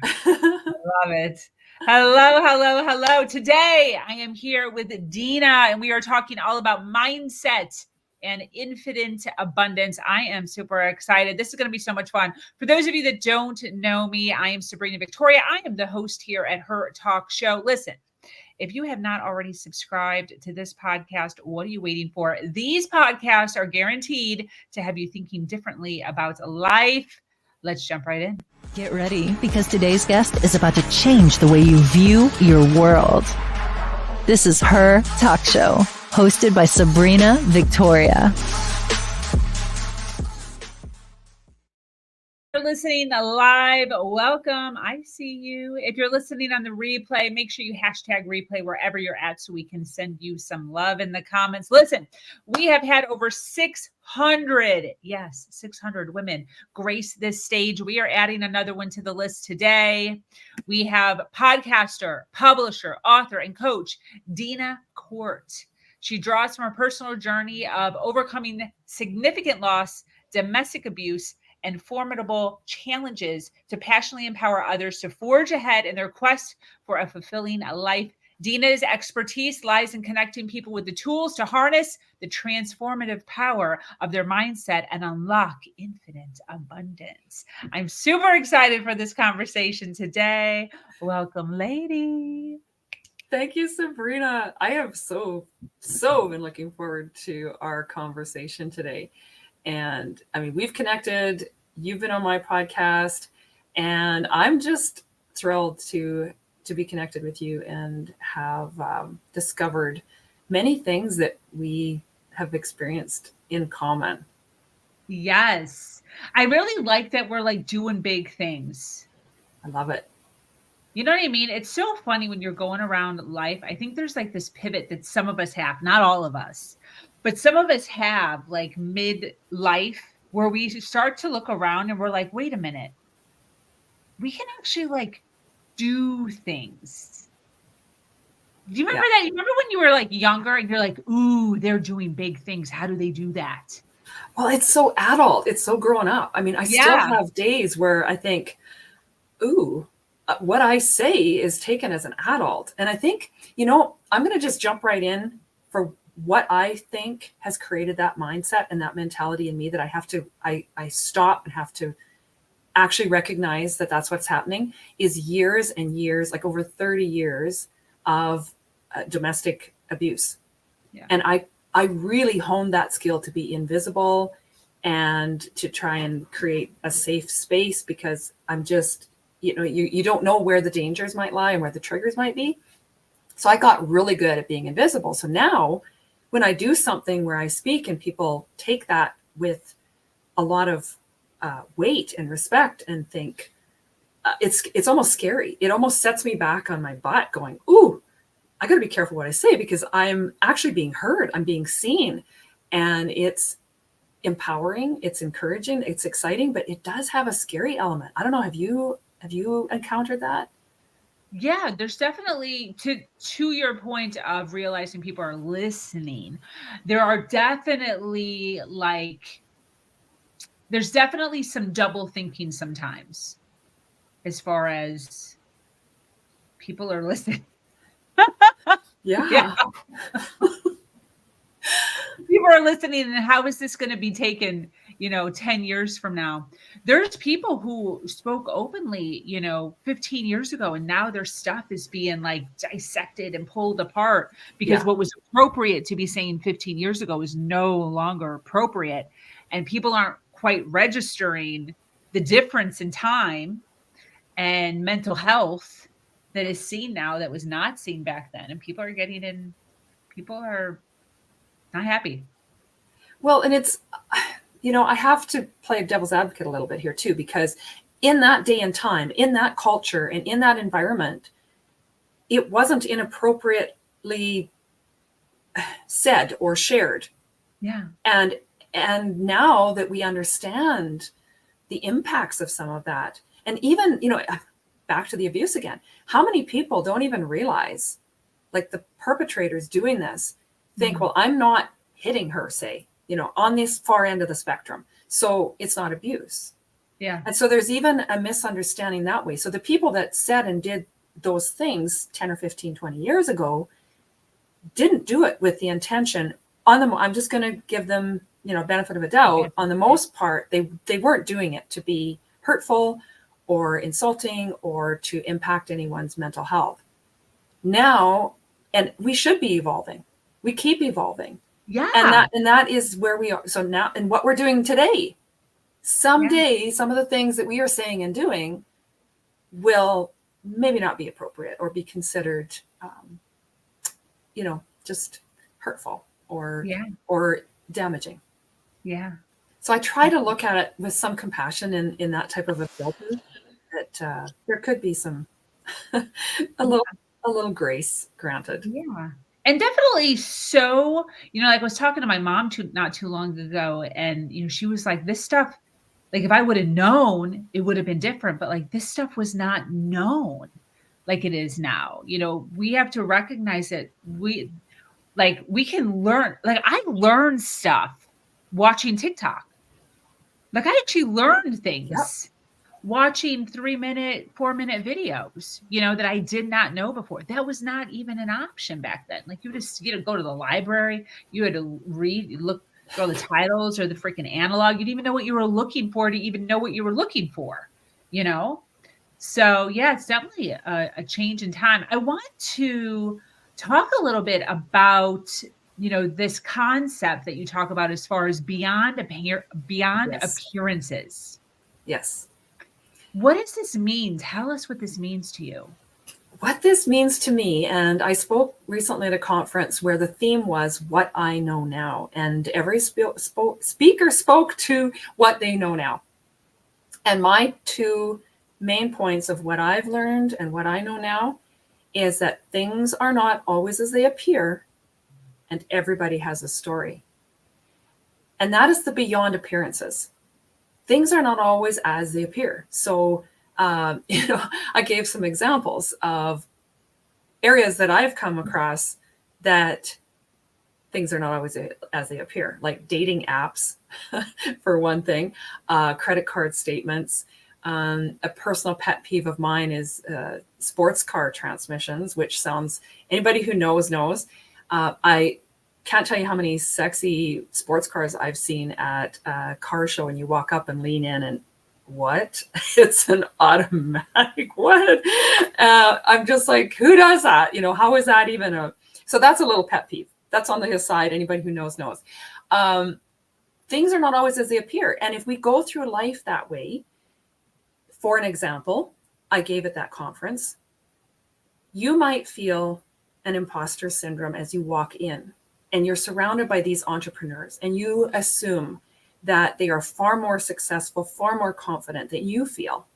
Love it. Hello, hello, hello. Today I am here with Deena, and we are talking all about mindset and infinite abundance. I am super excited. This is going to be so much fun. For those of you that don't know me, I am Sabrina Victoria. I am the host here at Her Talk Show. Listen, if you have not already subscribed to this podcast, what are you waiting for? These podcasts are guaranteed to have you thinking differently about life. Let's jump right in. Get ready, because today's guest is about to change the way you view your world. This is Her Talk Show, hosted by Sabrina Victoria. If you're listening live, welcome. I see you. If you're listening on the replay, make sure you hashtag replay wherever you're at so we can send you some love in the comments. Listen, we have had over 600 women grace this stage. We are adding another one to the list today. We have podcaster, publisher, author, and coach, Deena Kordt. She draws from her personal journey of overcoming significant loss, domestic abuse, and formidable challenges to passionately empower others to forge ahead in their quest for a fulfilling life. Deena's expertise lies in connecting people with the tools to harness the transformative power of their mindset and unlock infinite abundance. I'm super excited for this conversation today. Welcome, lady. Thank you, Sabrina. I have so been looking forward to our conversation today. And I mean, we've connected, you've been on my podcast, and I'm just thrilled to be connected with you and have discovered many things that we have experienced in common. Yes. I really like that we're like doing big things. I love it. You know what I mean? It's so funny when you're going around life. I think there's like this pivot that some of us have, not all of us, but some of us have like mid-life where we start to look around and we're like, wait a minute, we can actually like do things. Do you remember that? You remember when you were like younger and you're like, ooh, they're doing big things. How do they do that? Well, it's so adult. It's so grown up. I mean, I still have days where I think, ooh, what I say is taken as an adult. And I think, I'm going to just jump right in for what I think has created that mindset and that mentality in me that I stop and have to actually recognize that that's what's happening is years and years, like over 30 years of domestic abuse. Yeah. And I really honed that skill to be invisible and to try and create a safe space because I'm just, you don't know where the dangers might lie and where the triggers might be. So I got really good at being invisible. So now when I do something where I speak and people take that with a lot of weight and respect and think it's almost scary. It almost sets me back on my butt going, ooh, I got to be careful what I say because I'm actually being heard. I'm being seen. And it's empowering. It's encouraging. It's exciting, but it does have a scary element. I don't know. Have you encountered that? Yeah, there's definitely, to your point of realizing people are listening, there's definitely some double thinking sometimes as far as people are listening. Yeah. People are listening, and how is this going to be taken, 10 years from now? There's people who spoke openly, 15 years ago, and now their stuff is being like dissected and pulled apart because what was appropriate to be saying 15 years ago is no longer appropriate. And people aren't quite registering the difference in time and mental health that is seen now that was not seen back then. And people are not happy. Well, and it's, I have to play devil's advocate a little bit here too, because in that day and time, in that culture and in that environment, it wasn't inappropriately said or shared. Yeah. And now that we understand the impacts of some of that, and even, back to the abuse again, how many people don't even realize, like the perpetrators doing this, think, well, I'm not hitting her, say, on this far end of the spectrum, so it's not abuse. Yeah. And so there's even a misunderstanding that way. So the people that said and did those things 10 or 15, 20 years ago didn't do it with the intention I'm just going to give them, benefit of a doubt. On the most part, they weren't doing it to be hurtful or insulting or to impact anyone's mental health. Now, and we should be evolving. We keep evolving. Yeah. And that is where we are. So now, and what we're doing today, someday, some of the things that we are saying and doing will maybe not be appropriate or be considered, just hurtful or damaging. Yeah. So I try to look at it with some compassion in that type of a filter, that there could be some a little grace granted. Yeah. And definitely so, like I was talking to my mom not too long ago, and she was like, this stuff, like if I would have known, it would have been different. But like this stuff was not known like it is now. We have to recognize that we can learn. Like I learned stuff watching TikTok. Like I actually learned things watching 3-minute, 4-minute videos, that I did not know before. That was not even an option back then. Like you just, go to the library, you had to go the titles or the freaking analog. You didn't even know what you were looking for to even know what you were looking for, So yeah, it's definitely a change in time. I want to talk a little bit about, this concept that you talk about as far as beyond appearances. Yes. What does this mean? Tell us what this means to you. What this means to me, and I spoke recently at a conference where the theme was what I know now, and every speaker spoke to what they know now. And my two main points of what I've learned and what I know now is that things are not always as they appear, and everybody has a story. And that is the beyond appearances. Things are not always as they appear. So, I gave some examples of areas that I've come across that things are not always as they appear, like dating apps, for one thing, credit card statements. A personal pet peeve of mine is sports car transmissions, which sounds, anybody who knows. I can't tell you how many sexy sports cars I've seen at a car show, and you walk up and lean in and what? It's an automatic. What? I'm just like, who does that? How is that even so that's a little pet peeve. That's on the side. Anybody who knows. Things are not always as they appear. And if we go through life that way, for an example, I gave at that conference, you might feel an imposter syndrome as you walk in. And you're surrounded by these entrepreneurs, and you assume that they are far more successful, far more confident than you feel.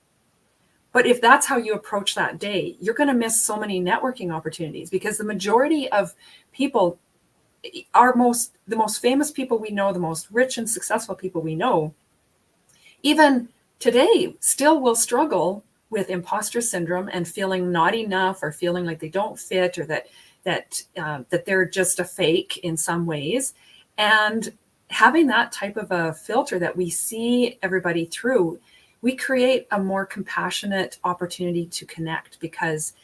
But if that's how you approach that day, you're going to miss so many networking opportunities, because the majority of people the most famous people we know, the most rich and successful people we know, even today still will struggle with imposter syndrome and feeling not enough, or feeling like they don't fit, or that they're just a fake in some ways. And having that type of a filter that we see everybody through, we create a more compassionate opportunity to connect, because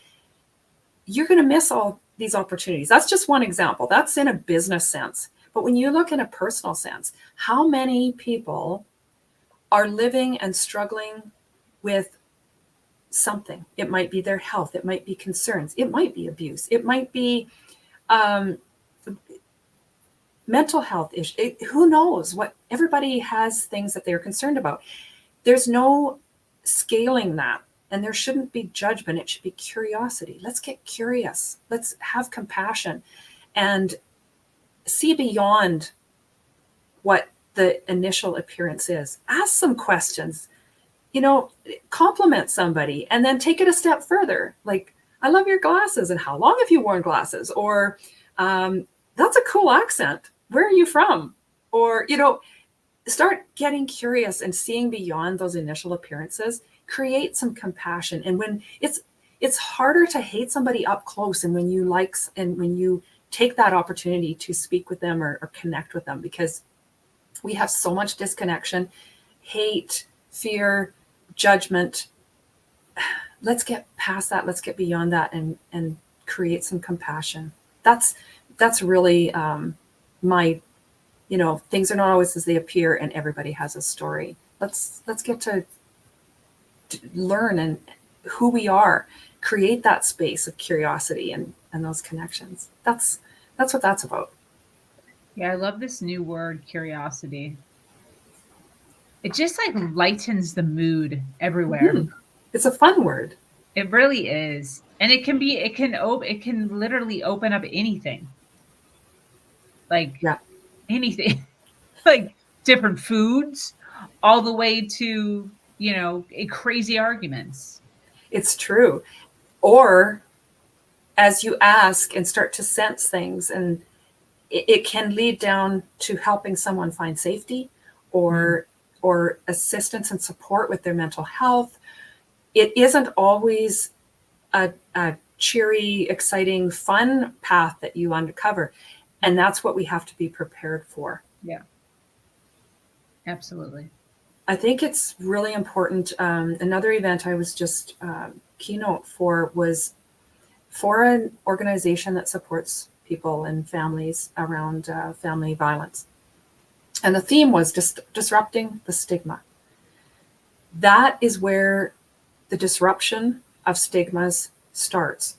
you're going to miss all these opportunities. That's just one example. That's in a business sense. But when you look in a personal sense, how many people are living and struggling with something? It might be their health. It might be concerns. It might be abuse. It might be mental health issues. Who knows what? Everybody has things that they're concerned about. There's no scaling that, and there shouldn't be judgment. It should be curiosity. Let's get curious. Let's have compassion and see beyond what the initial appearance is. Ask some questions. Compliment somebody, and then take it a step further. Like, I love your glasses, and how long have you worn glasses? Or that's a cool accent. Where are you from? Or, start getting curious and seeing beyond those initial appearances. Create some compassion. And when it's harder to hate somebody up close, and when you take that opportunity to speak with them or connect with them, because we have so much disconnection, hate, fear, judgment. Let's get past that. Let's get beyond that and create some compassion. That's really my, things are not always as they appear, and everybody has a story. Let's get to learn and who we are, create that space of curiosity and those connections. That's what that's about. Yeah, I love this new word, curiosity. It just like lightens the mood everywhere. Mm-hmm. It's a fun word. It really is. And it can literally open up anything. Like anything. Like different foods, all the way to, crazy arguments. It's true. Or as you ask and start to sense things, and it can lead down to helping someone find safety or assistance and support with their mental health. It isn't always a cheery, exciting, fun path that you uncover. And that's what we have to be prepared for. Yeah, absolutely. I think it's really important. Another event I was just keynote for was for an organization that supports people and families around family violence. And the theme was just disrupting the stigma. That is where the disruption of stigmas starts,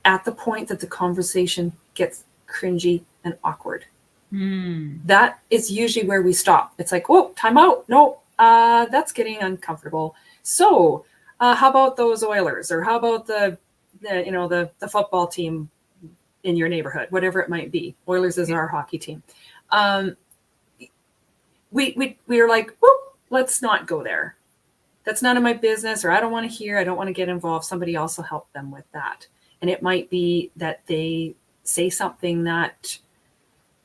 at the point that the conversation gets cringy and awkward. That is usually where we stop. It's like, whoa, time out. No, that's getting uncomfortable. So how about those Oilers, or how about the football team in your neighborhood, whatever it might be. Oilers is our hockey team. We are like, whoop, let's not go there. That's none of my business, or I don't want to hear, I don't want to get involved. Somebody else will help them with that. And it might be that they say something that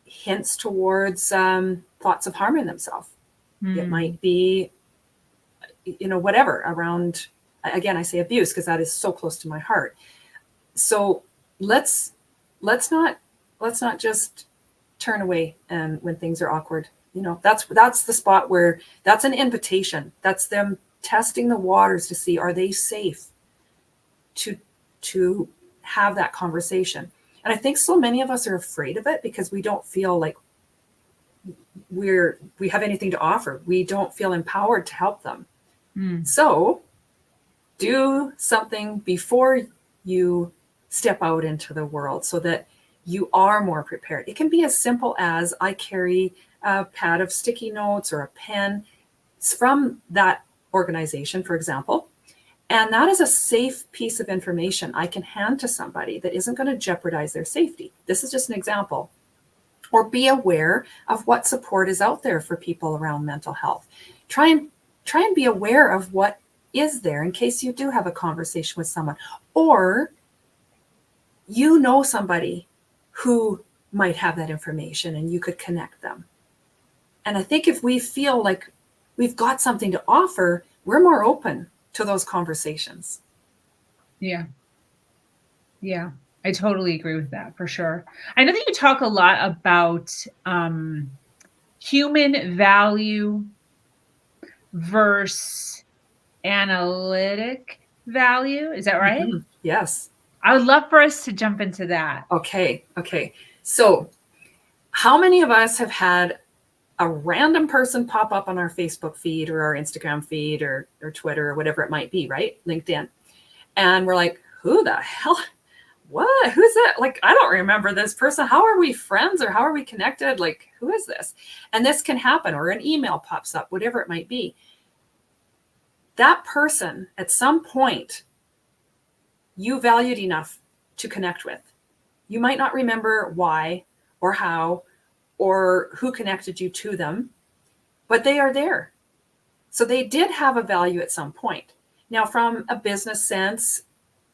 hints towards thoughts of harming themselves. It might be, whatever around, again, I say abuse because that is so close to my heart. So let's not just turn away and when things are awkward. That's the spot where that's an invitation. That's them testing the waters to see, are they safe to have that conversation. And I think so many of us are afraid of it because we don't feel like we have anything to offer. We don't feel empowered to help them. So do something before you step out into the world so that you are more prepared. It can be as simple as I carry a pad of sticky notes or a pen from that organization, for example. And that is a safe piece of information I can hand to somebody that isn't going to jeopardize their safety. This is just an example. Or be aware of what support is out there for people around mental health. Try and be aware of what is there in case you do have a conversation with someone, or somebody who might have that information and you could connect them. And I think if we feel like we've got something to offer, we're more open to those conversations. Yeah. I totally agree with that, for sure. I know that you talk a lot about human value versus analytic value. Is that right? Mm-hmm. Yes. I would love for us to jump into that. Okay. So how many of us have had a random person pop up on our Facebook feed or our Instagram feed or Twitter or whatever it might be, right? LinkedIn. And we're like, who the hell? What? Who's that? Like, I don't remember this person. How are we friends, or how are we connected? Like, who is this? And this can happen, or an email pops up, whatever it might be. That person, at some point, you valued enough to connect with. You might not remember why or how or who connected you to them, but they are there. So they did have a value at some point. Now, from a business sense,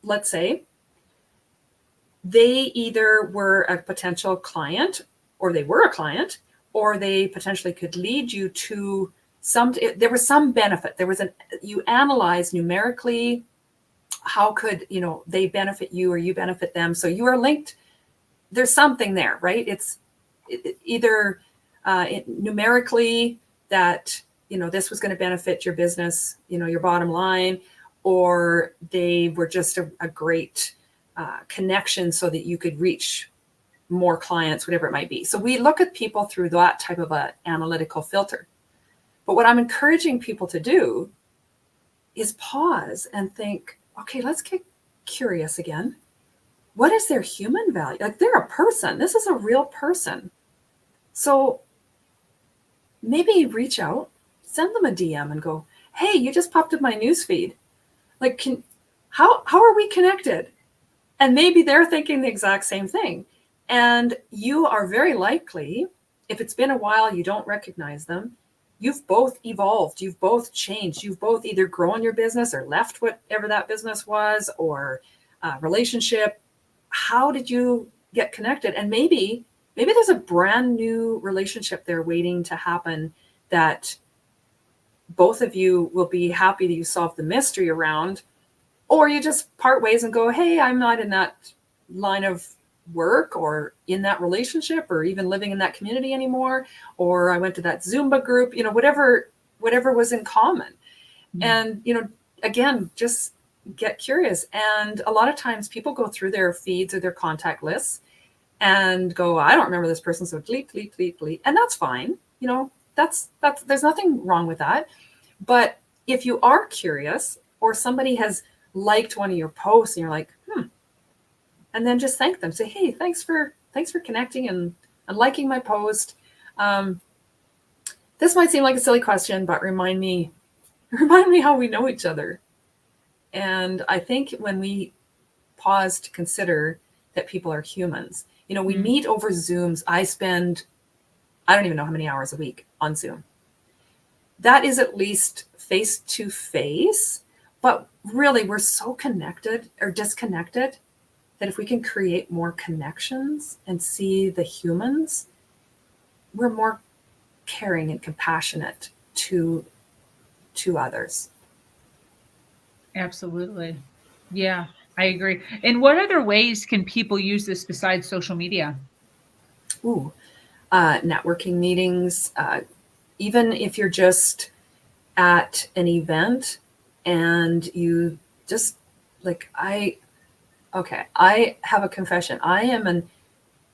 let's say they either were a potential client, or they were a client, or they potentially could lead you to there was some benefit. You analyze numerically, how could, they benefit you or you benefit them. So you are linked. There's something there, right? It's either numerically that, this was going to benefit your business, your bottom line, or they were just a great connection so that you could reach more clients, whatever it might be. So we look at people through that type of an analytical filter. But what I'm encouraging people to do is pause and think, okay, let's get curious again. What is their human value? Like, they're a person. This is a real person. So maybe reach out, send them a DM and go, hey, you just popped up my newsfeed. Like, how are we connected? And maybe they're thinking the exact same thing. And you are very likely, if it's been a while, you don't recognize them, you've both evolved, you've both changed, you've both either grown your business or left whatever that business was, or relationship. How did you get connected? And maybe there's a brand new relationship there waiting to happen that both of you will be happy that you solved the mystery around, or you just part ways and go, hey, I'm not in that line of work or in that relationship or even living in that community anymore, or I went to that Zumba group, whatever was in common. And again, just get curious. And a lot of times people go through their feeds or their contact lists and go, I don't remember this person, so delete, and that's fine. That's there's nothing wrong with that. But if you are curious, or somebody has liked one of your posts and you're like, and then just thank them. Say, hey, thanks for connecting and liking my post. This might seem like a silly question, but remind me how we know each other. And I think when we pause to consider that people are humans, we meet over Zooms. I don't even know how many hours a week on Zoom. That is at least face to face, but really we're so connected or disconnected that if we can create more connections and see the humans, we're more caring and compassionate to others. Absolutely. Yeah, I agree. And what other ways can people use this besides social media? Networking meetings, even if you're just at an event and you just I have a confession. I am an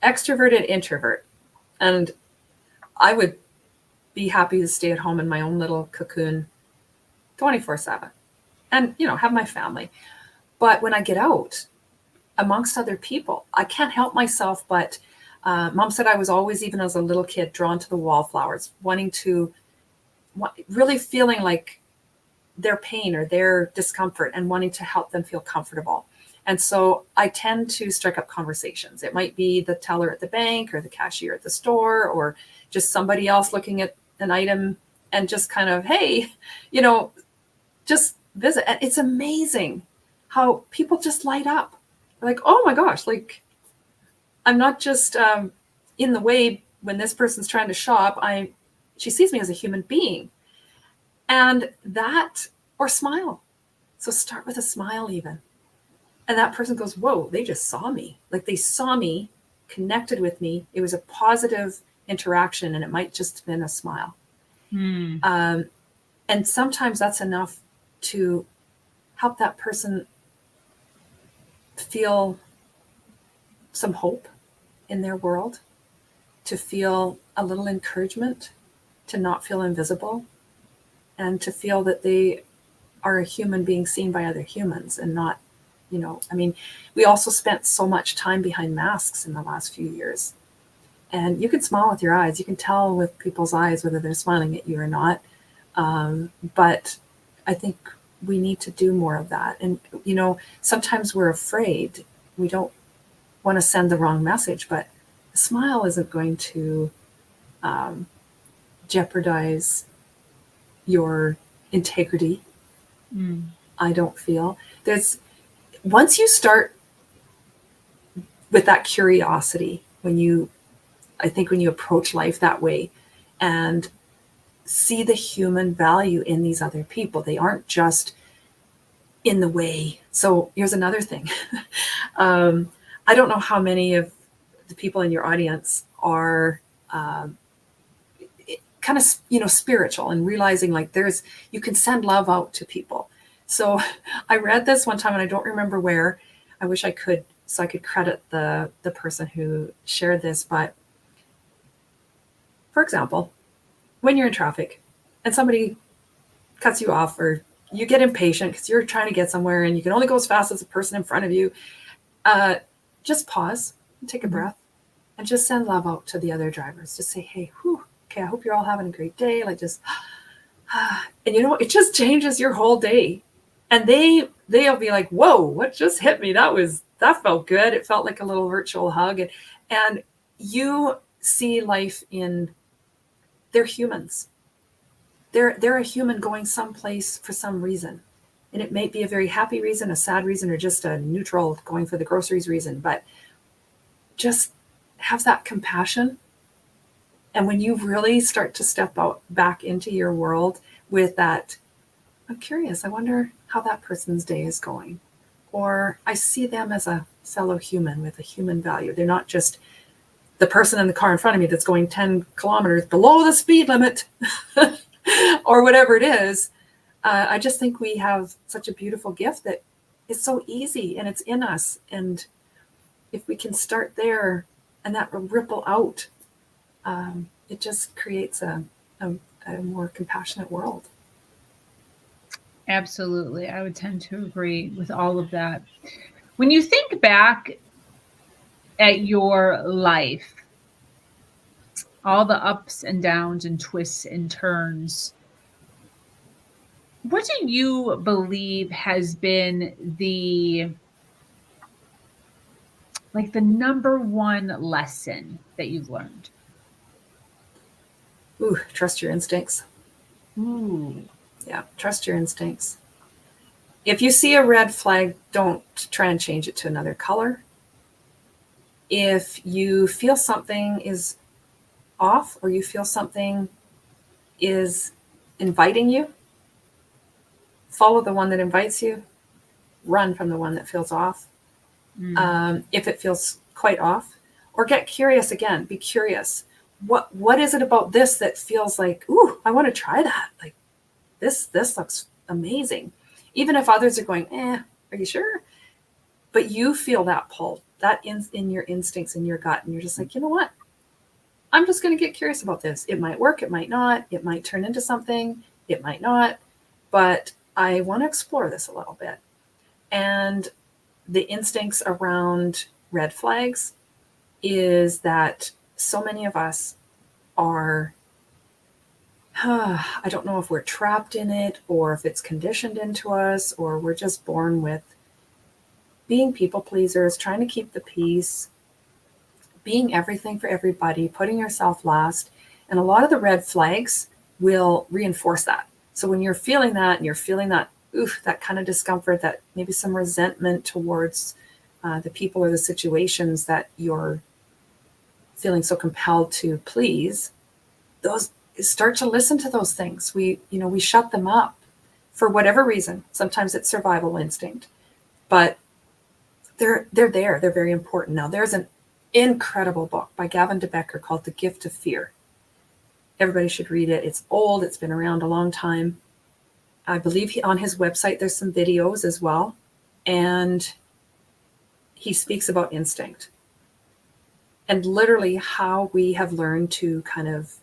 extroverted introvert, and I would be happy to stay at home in my own little cocoon 24/7 and, have my family. But when I get out amongst other people, I can't help myself. But Mom said I was always, even as a little kid, drawn to the wallflowers, really feeling like their pain or their discomfort and wanting to help them feel comfortable. And so I tend to strike up conversations. It might be the teller at the bank or the cashier at the store, or just somebody else looking at an item and just kind of, hey, just visit. And it's amazing how people just light up. Like, oh my gosh, like, I'm not just in the way when this person's trying to shop. She sees me as a human being. And or smile. So start with a smile even. And that person goes, whoa, they just saw me. Like, they saw me, connected with me. It was a positive interaction, and it might just have been a smile. And sometimes that's enough to help that person feel some hope in their world, to feel a little encouragement, to not feel invisible, and to feel that they are a human being seen by other humans and not, we also spent so much time behind masks in the last few years. And you can smile with your eyes. You can tell with people's eyes whether they're smiling at you or not. But I think we need to do more of that. And, sometimes we're afraid. We don't want to send the wrong message, but a smile isn't going to jeopardize your integrity. I don't feel. Once you start with that curiosity, when you approach life that way and see the human value in these other people, they aren't just in the way. So here's another thing. I don't know how many of the people in your audience are kind of, spiritual, and realizing like you can send love out to people. So I read this one time and I don't remember where. I wish I could, so I could credit the person who shared this. But for example, when you're in traffic and somebody cuts you off, or you get impatient because you're trying to get somewhere and you can only go as fast as the person in front of you, just pause and take a breath and just send love out to the other drivers. Just say, hey, okay, I hope you're all having a great day. Like, just, and it just changes your whole day. And they'll be like, whoa, what just hit me? That felt good. It felt like a little virtual hug. And you see life they're humans. They're a human going someplace for some reason. And it may be a very happy reason, a sad reason, or just a neutral going for the groceries reason. But just have that compassion. And when you really start to step out back into your world with that, I'm curious, I wonder how that person's day is going. Or I see them as a fellow human with a human value. They're not just the person in the car in front of me that's going 10 kilometers below the speed limit or whatever it is. I just think we have such a beautiful gift that is so easy and it's in us. And if we can start there and that will ripple out, it just creates a more compassionate world. Absolutely. I would tend to agree with all of that. When you think back at your life, all the ups and downs and twists and turns, what do you believe has been the number one lesson that you've learned? Trust your instincts. Ooh. Yeah, trust your instincts. If you see a red flag, don't try and change it to another color. If you feel something is off, or you feel something is inviting you, follow the one that invites you, run from the one that feels off. If it feels quite off, or get curious again, be curious. What is it about this that feels like, I want to try that? Like, this looks amazing. Even if others are going, are you sure? But you feel that pull, that in your instincts, in your gut, and you're just like, you know what? I'm just going to get curious about this. It might work, it might not. It might turn into something, it might not. But I want to explore this a little bit. And the instincts around red flags is that so many of us are, I don't know if we're trapped in it or if it's conditioned into us, or we're just born with being people pleasers, trying to keep the peace, being everything for everybody, putting yourself last. And a lot of the red flags will reinforce that. So when you're feeling that, and you're feeling that, that kind of discomfort, that maybe some resentment towards the people or the situations that you're feeling so compelled to please, those start to listen to those things. We shut them up for whatever reason. Sometimes it's survival instinct, but they're there. They're very important. Now, there's an incredible book by Gavin de Becker called The Gift of Fear. Everybody should read it. It's old. It's been around a long time. I believe on his website, there's some videos as well. And he speaks about instinct and literally how we have learned to kind of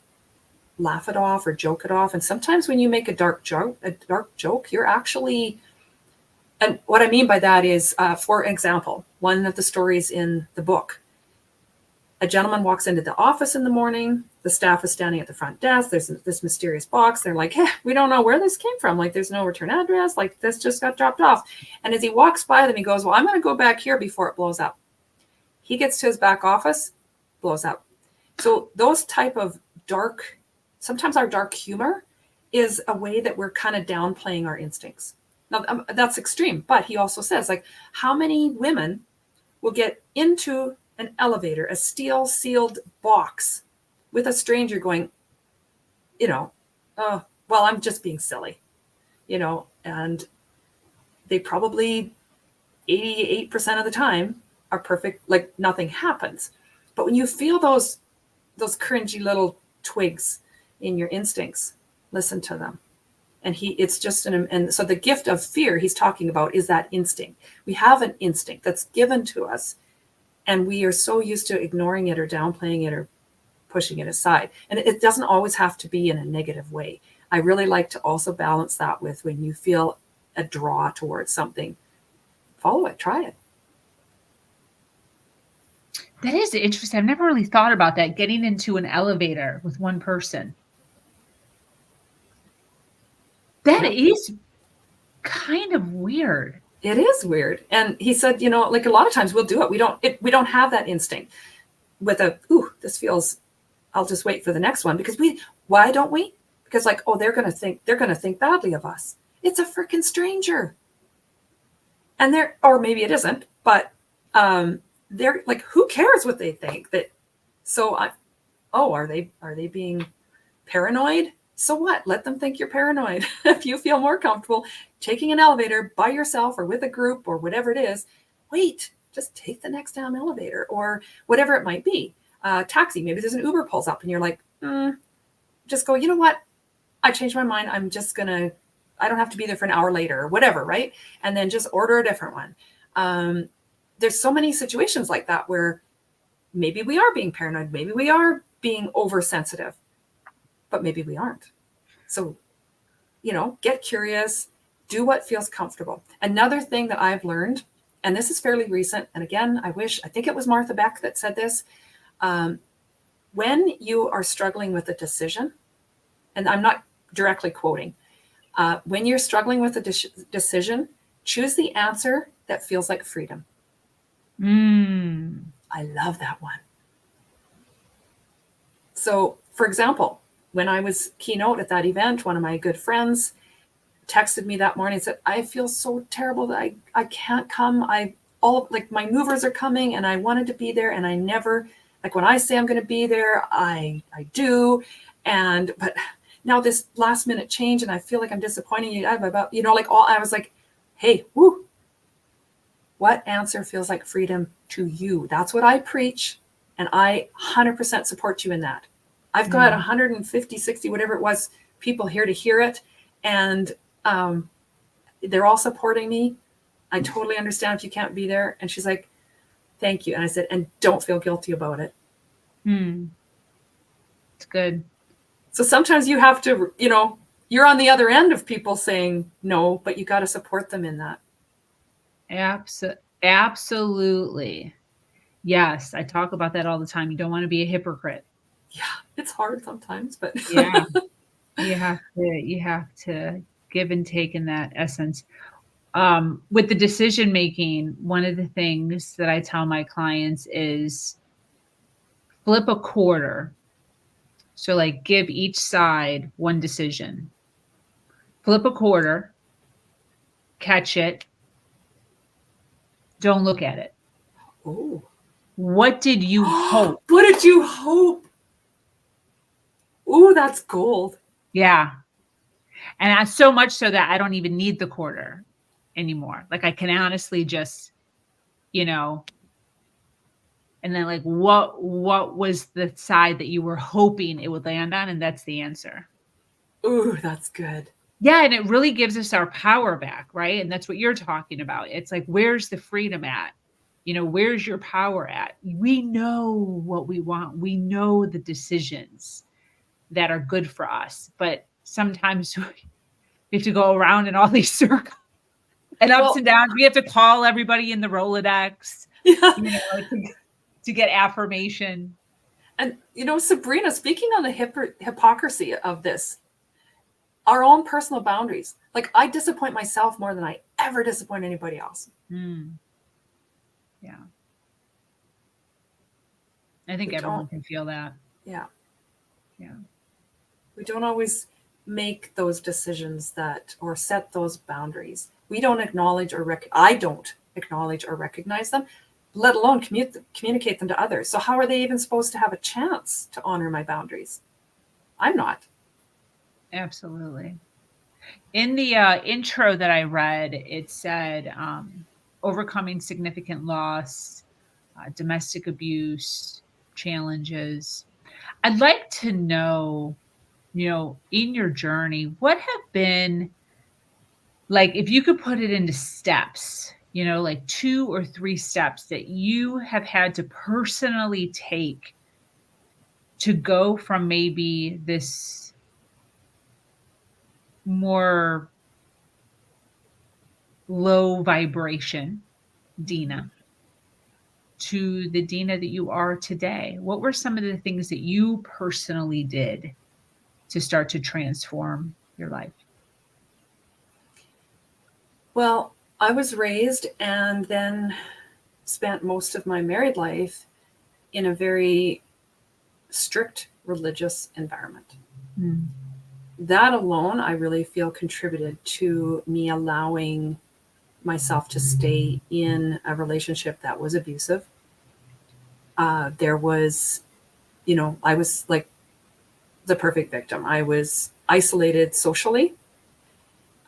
laugh it off or joke it off. And sometimes when you make a dark joke, you're actually, and what I mean by that is, for example, one of the stories in the book, a gentleman walks into the office in the morning. The staff is standing at the front desk. There's this mysterious box. They're like, hey, we don't know where this came from. Like, there's no return address. Like, this just got dropped off. And as he walks by them, he goes, well, I'm going to go back here before it blows up. He gets to his back office, blows up. So those type of dark, sometimes our dark humor is a way that we're kind of downplaying our instincts. Now, that's extreme. But he also says, like, how many women will get into an elevator, a steel sealed box with a stranger going, well, I'm just being silly, and they probably 88% of the time are perfect. Like, nothing happens. But when you feel those cringy little twigs in your instincts. Listen to them. And it's just and so the gift of fear he's talking about is that instinct. We have an instinct that's given to us, and we are so used to ignoring it or downplaying it or pushing it aside. And it doesn't always have to be in a negative way. I really like to also balance that with when you feel a draw towards something, follow it, try it. That is interesting. I've never really thought about that, getting into an elevator with one person. That is kind of weird. It is weird. And he said, like a lot of times we'll do it. We don't have that instinct with this feels, I'll just wait for the next one, because why don't we? Because like, they're going to think badly of us. It's a freaking stranger. And or maybe it isn't, but they're like, who cares what they think? Are they being paranoid? So what? Let them think you're paranoid. If you feel more comfortable taking an elevator by yourself or with a group or whatever it is, wait, just take the next damn elevator or whatever it might be. Taxi, maybe there's an Uber pulls up and you're like, just go, you know what? I changed my mind. I don't have to be there for an hour later or whatever, right? And then just order a different one. There's so many situations like that where maybe we are being paranoid. Maybe we are being oversensitive, but maybe we aren't. So, get curious, do what feels comfortable. Another thing that I've learned, and this is fairly recent, and again, I think it was Martha Beck that said this, when you are struggling with a decision, and I'm not directly quoting, when you're struggling with a decision, choose the answer that feels like freedom. I love that one. So, for example, when I was keynote at that event, one of my good friends texted me that morning and said, I feel so terrible that I can't come. My movers are coming and I wanted to be there, and I never, like when I say I'm going to be there, I do. But now this last minute change, and I feel like I'm disappointing you. I was like, hey, what answer feels like freedom to you? That's what I preach. And I 100% support you in that. I've got 150, 60, whatever it was, people here to hear it. And they're all supporting me. I totally understand if you can't be there. And she's like, thank you. And I said, and don't feel guilty about it. It's good. So sometimes you have to, you're on the other end of people saying no, but you got to support them in that. Absolutely. Yes. I talk about that all the time. You don't want to be a hypocrite. Yeah. It's hard sometimes, but yeah, you have to give and take in that essence. With the decision making, one of the things that I tell my clients is flip a quarter. So like give each side one decision. Flip a quarter, catch it. Don't look at it. Oh. What did you hope? What did you hope? Ooh, that's gold. Yeah. And so much so that I don't even need the quarter anymore. Like I can honestly just, and then like, what was the side that you were hoping it would land on? And that's the answer. Ooh, that's good. Yeah. And it really gives us our power back. Right. And that's what you're talking about. It's like, where's the freedom at? Where's your power at? We know what we want. We know the decisions that are good for us, but sometimes we have to go around in all these circles and ups and downs. We have to call everybody in the Rolodex, to get affirmation. And, Sabrina, speaking on the hypocrisy of this, our own personal boundaries, like I disappoint myself more than I ever disappoint anybody else. Yeah. I think everyone can feel that. Yeah. Yeah. We don't always make those decisions or set those boundaries. We don't acknowledge I don't acknowledge or recognize them, let alone communicate them to others. So how are they even supposed to have a chance to honor my boundaries? I'm not. Absolutely. In the intro that I read, it said overcoming significant loss, domestic abuse, challenges. I'd like to know in your journey, what have been, like, if you could put it into steps, like 2 or 3 steps that you have had to personally take to go from maybe this more low vibration Deena to the Deena that you are today? What were some of the things that you personally did to start to transform your life? Well, I was raised and then spent most of my married life in a very strict religious environment. Mm. That alone, I really feel contributed to me allowing myself to stay in a relationship that was abusive. There was, I was like the perfect victim. I was isolated socially.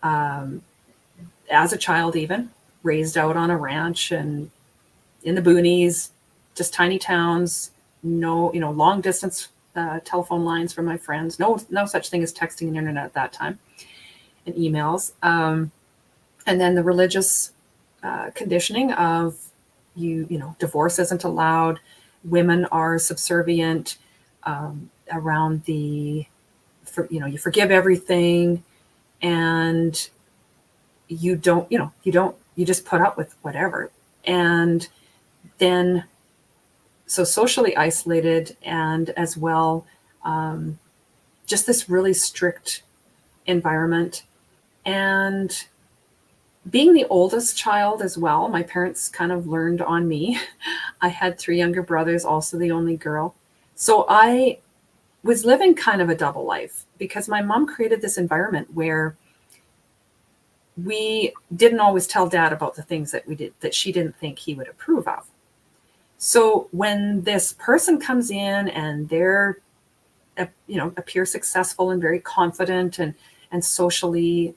As a child, even raised out on a ranch and in the boonies, just tiny towns, no, long distance telephone lines from my friends, no such thing as texting and internet at that time, and emails. And then the religious conditioning of divorce isn't allowed, women are subservient, around you forgive everything, and you just put up with whatever. And then, so socially isolated, and as well, just this really strict environment. And being the oldest child as well, my parents kind of learned on me. I had 3 younger brothers, also the only girl. So I was living kind of a double life because my mom created this environment where we didn't always tell dad about the things that we did that she didn't think he would approve of. So when this person comes in and they're, appear successful and very confident and socially,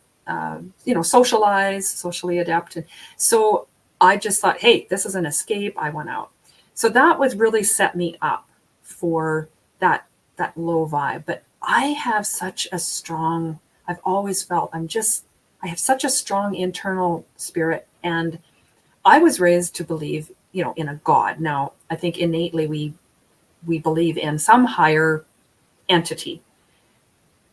socialize, socially adept. And so I just thought, hey, this is an escape. I want out. So that was really set me up for that low vibe. But I have such a strong, I've always felt I have such a strong internal spirit. And I was raised to believe, in a God. Now, I think innately we believe in some higher entity.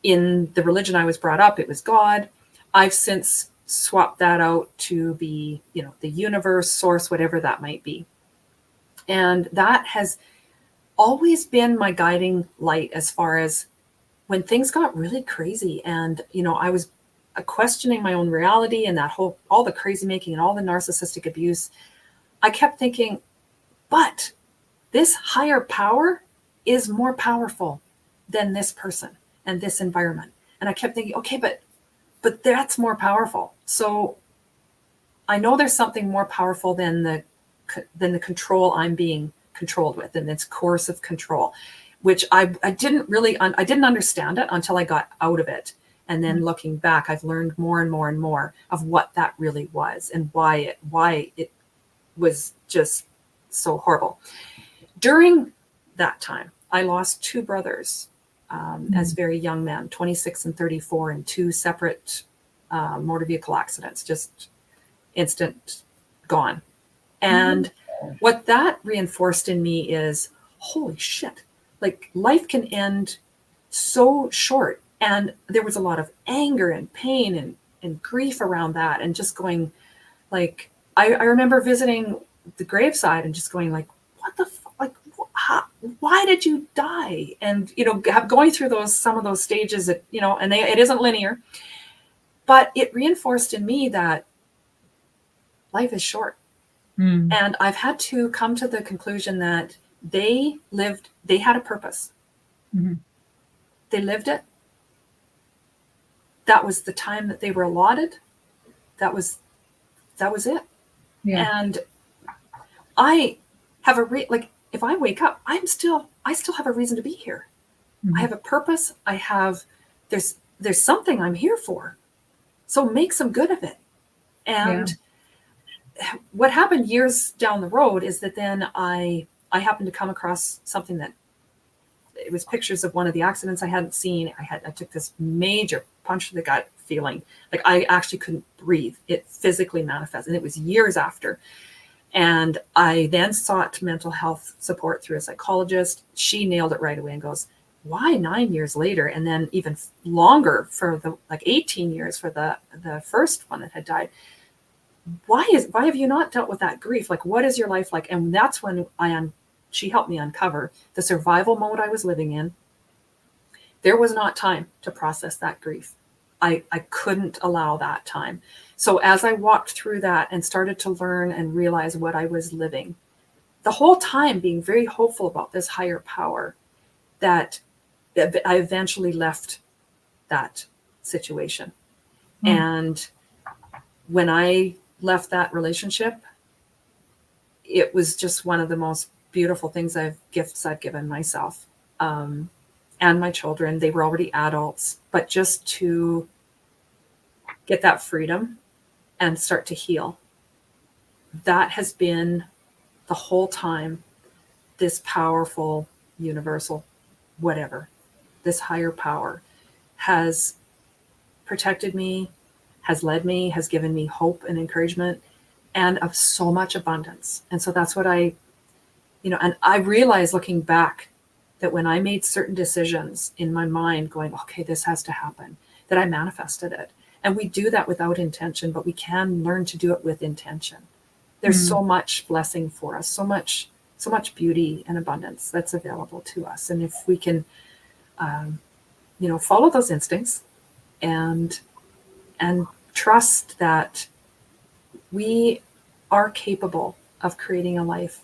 In the religion I was brought up, it was God. I've since swapped that out to be, the universe, source, whatever that might be. And that has always been my guiding light as far as when things got really crazy and, I was questioning my own reality and all the crazy making and all the narcissistic abuse. I kept thinking, but this higher power is more powerful than this person and this environment. And I kept thinking, okay, but that's more powerful. So I know there's something more powerful than the control I'm being controlled with, and it's coercive control, which I didn't understand it until I got out of it. And then looking back, I've learned more and more and more of what that really was and why it was just so horrible. During that time, I lost 2 brothers as very young men, 26 and 34, in 2 separate motor vehicle accidents, just instant gone. And what that reinforced in me is, holy shit, like life can end so short. And there was a lot of anger and pain and grief around that. And just going like, I remember visiting the graveside and just going like, what the fuck? Like, why did you die? And, going through some of those stages that, and it isn't linear, but it reinforced in me that life is short. And I've had to come to the conclusion that they had a purpose. Mm-hmm. They lived it. That was the time that they were allotted. That was it. Yeah. And I have if I wake up, I still have a reason to be here. Mm-hmm. I have a purpose. There's something I'm here for. So make some good of it. And what happened years down the road is that then I happened to come across something that it was pictures of one of the accidents I hadn't seen. I took this major punch to the gut feeling, like I actually couldn't breathe. It physically manifested, and it was years after. And I then sought mental health support through a psychologist. She nailed it right away and goes, why 9 years later? And then even longer for the 18 years for the first one that had died. Why have you not dealt with that grief? Like, what is your life like? And that's when she helped me uncover the survival mode I was living in. There was not time to process that grief. I couldn't allow that time. So as I walked through that and started to learn and realize what I was living, the whole time being very hopeful about this higher power, that I eventually left that situation. And when I left that relationship, it was just one of the most beautiful gifts I've given myself. And my children. They were already adults, but just to get that freedom and start to heal, that has been the whole time this powerful, universal, whatever, this higher power has protected me, has led me, has given me hope and encouragement, and of so much abundance. And so that's what and I realized looking back that when I made certain decisions in my mind going, okay, this has to happen, that I manifested it. And we do that without intention, but we can learn to do it with intention. There's so much blessing for us, so much beauty and abundance that's available to us. And if we can, follow those instincts and trust that we are capable of creating a life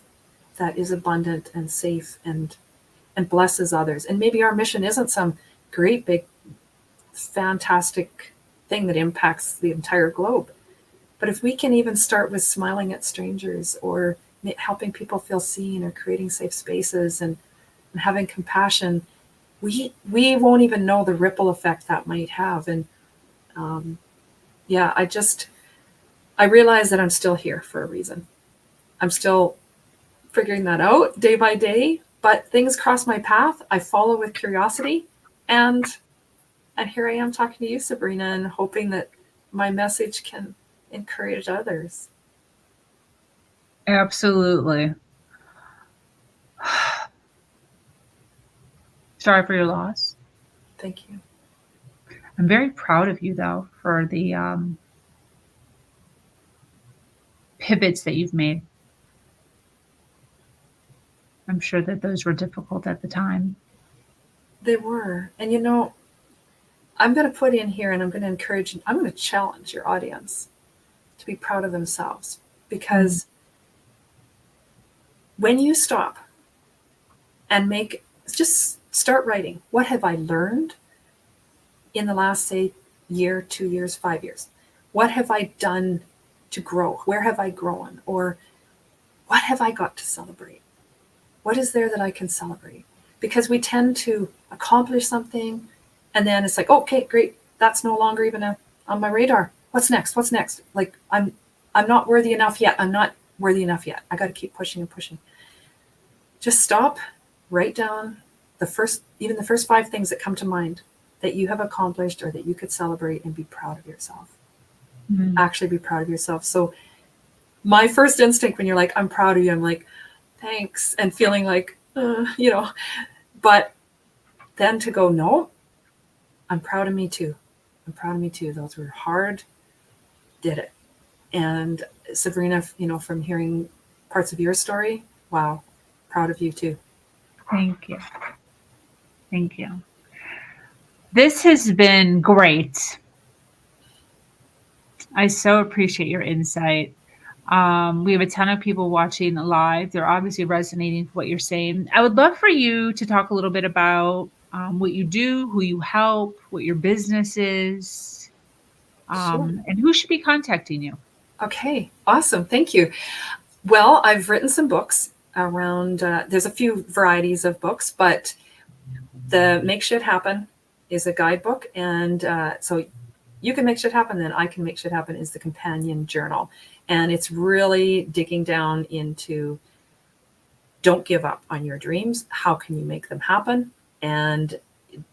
that is abundant and safe and blesses others. And maybe our mission isn't some great, big, fantastic thing that impacts the entire globe. But if we can even start with smiling at strangers or helping people feel seen or creating safe spaces and having compassion, we won't even know the ripple effect that might have. And I realize that I'm still here for a reason. I'm still figuring that out day by day, but things cross my path. I follow with curiosity, and here I am talking to you, Sabrina, and hoping that my message can encourage others. Absolutely. Sorry for your loss. Thank you. I'm very proud of you, though, for the pivots that you've made. I'm sure that those were difficult at the time. They were. And I'm going to put in here, and I'm going to challenge your audience to be proud of themselves. Because when you stop and just start writing, what have I learned in the last, say, year, 2 years, 5 years? What have I done to grow? Where have I grown? Or what have I got to celebrate? What is there that I can celebrate? Because we tend to accomplish something, and then it's like, okay, great, that's no longer even on my radar. What's next? What's next? Like, I'm not worthy enough yet. I'm not worthy enough yet. I got to keep pushing and pushing. Just stop, write down the first 5 things that come to mind that you have accomplished or that you could celebrate, and be proud of yourself. Actually be proud of yourself. So my first instinct when you're like, I'm proud of you, I'm like, thanks, and feeling like, but then to go, no, I'm proud of me too. I'm proud of me too. Those were hard, did it. And Sabrina, from hearing parts of your story, wow, proud of you too. Thank you. Thank you. This has been great. I so appreciate your insight. We have a ton of people watching live. They're obviously resonating with what you're saying. I would love for you to talk a little bit about what you do, who you help, what your business is, and who should be contacting you. Okay, awesome. Thank you. Well, I've written some books around, there's a few varieties of books, but the Make Shit Happen is a guidebook. And so you can make shit happen, then I can make shit happen is the companion journal. And it's really digging down into, don't give up on your dreams. How can you make them happen? And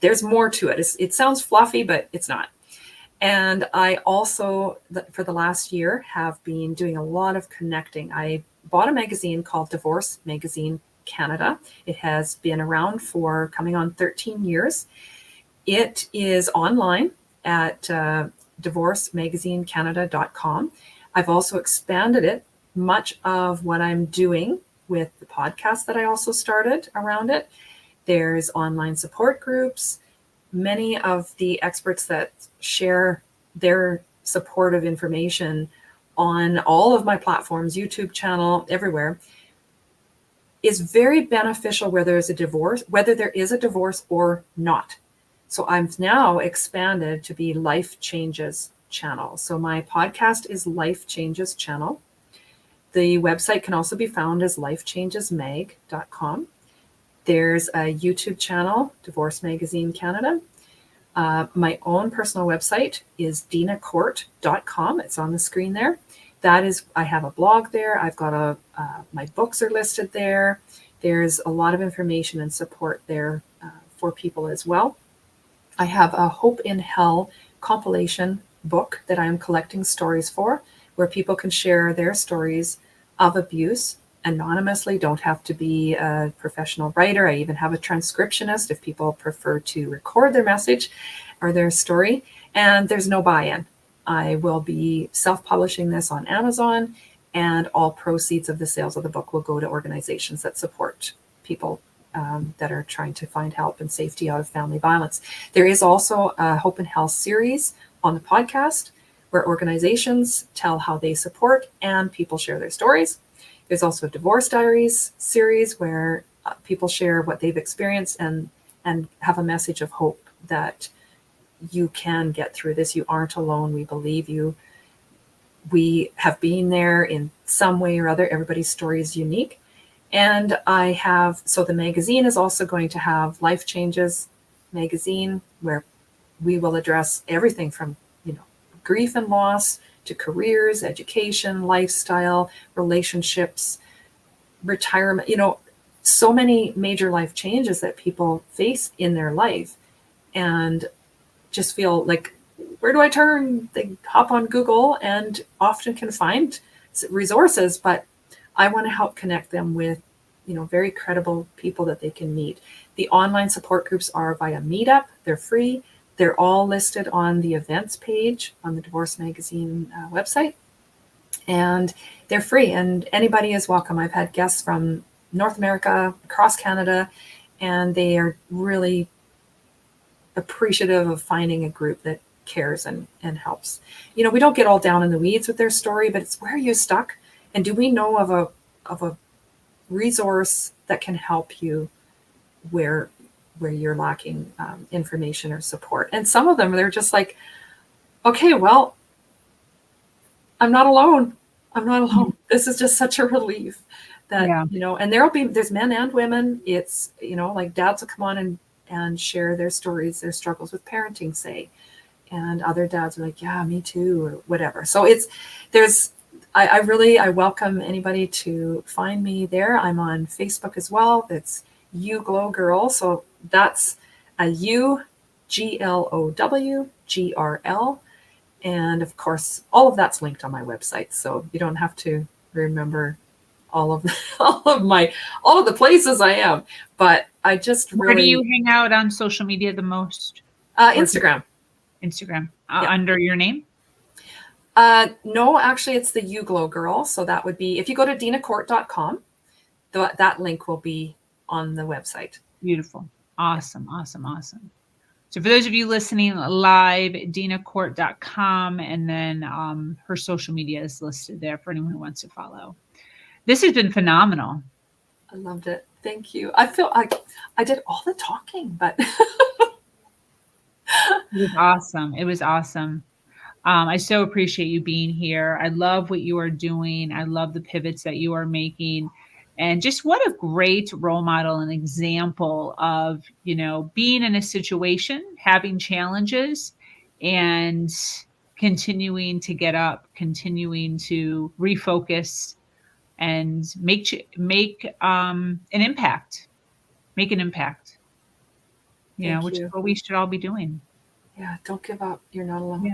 there's more to it. It sounds fluffy, but it's not. And I also, for the last year, have been doing a lot of connecting. I bought a magazine called Divorce Magazine Canada. It has been around for coming on 13 years. It is online at divorcemagazinecanada.com. I've also expanded it. Much of what I'm doing with the podcast that I also started around it. There's online support groups. Many of the experts that share their supportive information on all of my platforms, YouTube channel, everywhere, is very beneficial whether there is a divorce or not. So I've now expanded to be Life Changes channel. So my podcast is Life Changes channel. The website can also be found as lifechangesmag.com. There's a YouTube channel, Divorce Magazine Canada. My own personal website is deenakordt.com. It's on the screen there. I have a blog there. I've got my books are listed there. There's a lot of information and support there for people as well. I have a Hope in Hell compilation book that I'm collecting stories for, where people can share their stories of abuse anonymously, don't have to be a professional writer. I even have a transcriptionist if people prefer to record their message or their story, and there's no buy-in. I will be self-publishing this on Amazon, and all proceeds of the sales of the book will go to organizations that support people that are trying to find help and safety out of family violence. There is also a Hope and Health series on the podcast where organizations tell how they support and people share their stories. There's also a Divorce Diaries series where people share what they've experienced and have a message of hope that you can get through this. You aren't alone. We believe you. We have been there in some way or other. Everybody's story is unique. And the magazine is also going to have Life Changes magazine, where we will address everything from, grief and loss to careers, education, lifestyle, relationships, retirement, so many major life changes that people face in their life and just feel like, where do I turn? They hop on Google and often can find resources, but I want to help connect them with, very credible people that they can meet. The online support groups are via Meetup. They're free. They're all listed on the events page on the Divorce Magazine website, and they're free, and anybody is welcome. I've had guests from North America, across Canada, and they are really appreciative of finding a group that cares and helps. We don't get all down in the weeds with their story, but it's where are you stuck, and do we know of a resource that can help you where you're lacking information or support. And some of them, they're just like, okay, well, I'm not alone. This is just such a relief that, and there's men and women. It's, like dads will come on and share their stories, their struggles with parenting, say, and other dads are like, yeah, me too, or whatever. So I welcome anybody to find me there. I'm on Facebook as well. It's You Glow Girl. So that's a UGLOWGRL. And of course, all of that's linked on my website. So you don't have to remember all of the places I am. But I just really. Where do you hang out on social media the most? Instagram. Instagram. Under your name? No, actually, it's the You Glow Girl. So that would be, if you go to deenakordt.com, that link will be on the website. Beautiful. Awesome. So for those of you listening live, deenakordt.com, and then her social media is listed there for anyone who wants to follow. This has been phenomenal. I loved it. Thank you. I feel like I did all the talking, but It was awesome. I so appreciate you being here. I love what you are doing. I love the pivots that you are making. And just what a great role model and example of, being in a situation, having challenges, and continuing to get up, continuing to refocus and make an impact. Make an impact. which is what we should all be doing. Yeah. Don't give up. You're not alone.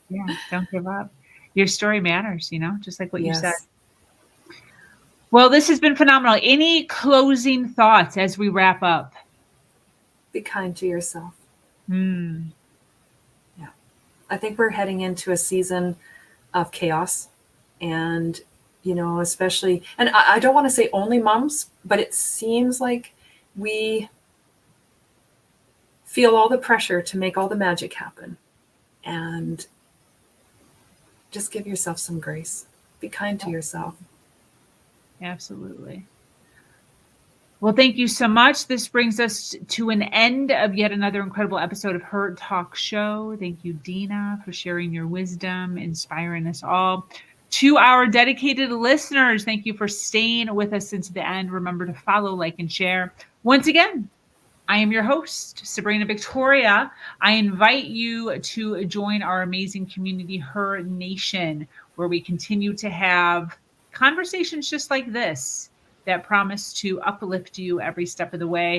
Yeah. Don't give up. Your story matters, just like what you said. Well, this has been phenomenal. Any closing thoughts as we wrap up? Be kind to yourself. Yeah. I think we're heading into a season of chaos, and, especially, and I don't want to say only moms, but it seems like we feel all the pressure to make all the magic happen, and just give yourself some grace. Be kind to yourself. Absolutely. Well, thank you so much. This brings us to an end of yet another incredible episode of Her Talk Show. Thank you, Deena, for sharing your wisdom, inspiring us all. To our dedicated listeners, thank you for staying with us into the end. Remember to follow, like, and share. Once again, I am your host, Sabrina Victoria. I invite you to join our amazing community, Her Nation, where we continue to have conversations just like this that promise to uplift you every step of the way.